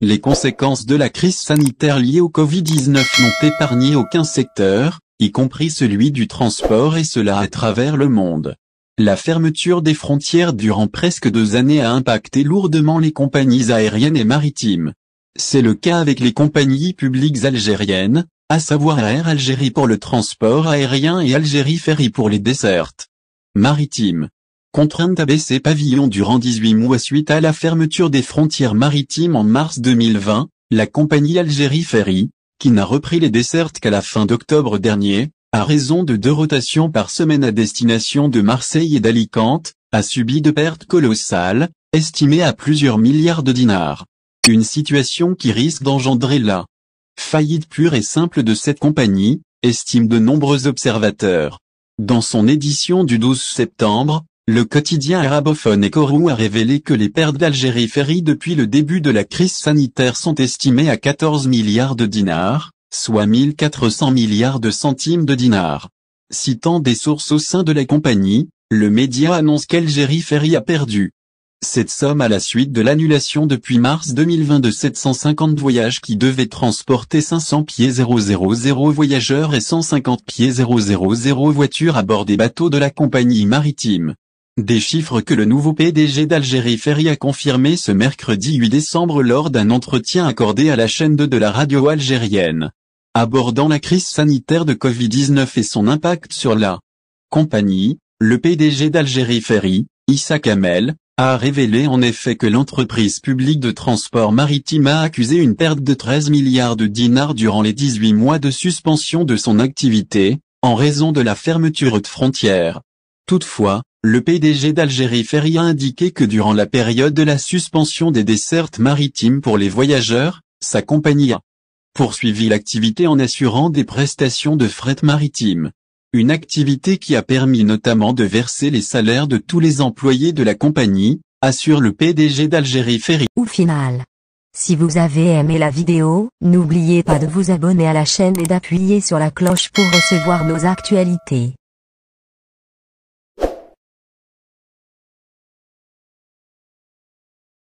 Les conséquences de la crise sanitaire liée au Covid-19 n'ont épargné aucun secteur, y compris celui du transport, et cela à travers le monde. La fermeture des frontières durant presque 2 années a impacté lourdement les compagnies aériennes et maritimes. C'est le cas avec les compagnies publiques algériennes, à savoir Air Algérie pour le transport aérien et Algérie Ferry pour les dessertes maritimes. Contrainte à baisser pavillon durant 18 mois suite à la fermeture des frontières maritimes en mars 2020, la compagnie Algérie Ferry, qui n'a repris les dessertes qu'à la fin d'octobre dernier, à raison de 2 rotations par semaine à destination de Marseille et d'Alicante, a subi de pertes colossales, estimées à plusieurs milliards de dinars. Une situation qui risque d'engendrer la faillite pure et simple de cette compagnie, estiment de nombreux observateurs. Dans son édition du 12 septembre, le quotidien arabophone Ecourou a révélé que les pertes d'Algérie Ferry depuis le début de la crise sanitaire sont estimées à 14 milliards de dinars, soit 1400 milliards de centimes de dinars. Citant des sources au sein de la compagnie, le média annonce qu'Algérie Ferry a perdu cette somme à la suite de l'annulation depuis mars 2020 de 750 voyages qui devaient transporter 500 pieds 000 voyageurs et 150 pieds 000 voitures à bord des bateaux de la compagnie maritime. Des chiffres que le nouveau PDG d'Algérie Ferry a confirmé ce mercredi 8 décembre lors d'un entretien accordé à la chaîne 2 de la radio algérienne. Abordant la crise sanitaire de Covid-19 et son impact sur la compagnie, le PDG d'Algérie Ferry, Issa Kamel, a révélé en effet que l'entreprise publique de transport maritime a accusé une perte de 13 milliards de dinars durant les 18 mois de suspension de son activité, en raison de la fermeture de frontières. Toutefois, le PDG d'Algérie Ferry a indiqué que durant la période de la suspension des dessertes maritimes pour les voyageurs, sa compagnie a poursuivi l'activité en assurant des prestations de fret maritime. Une activité qui a permis notamment de verser les salaires de tous les employés de la compagnie, assure le PDG d'Algérie Ferry. Au final, si vous avez aimé la vidéo, n'oubliez pas de vous abonner à la chaîne et d'appuyer sur la cloche pour recevoir nos actualités.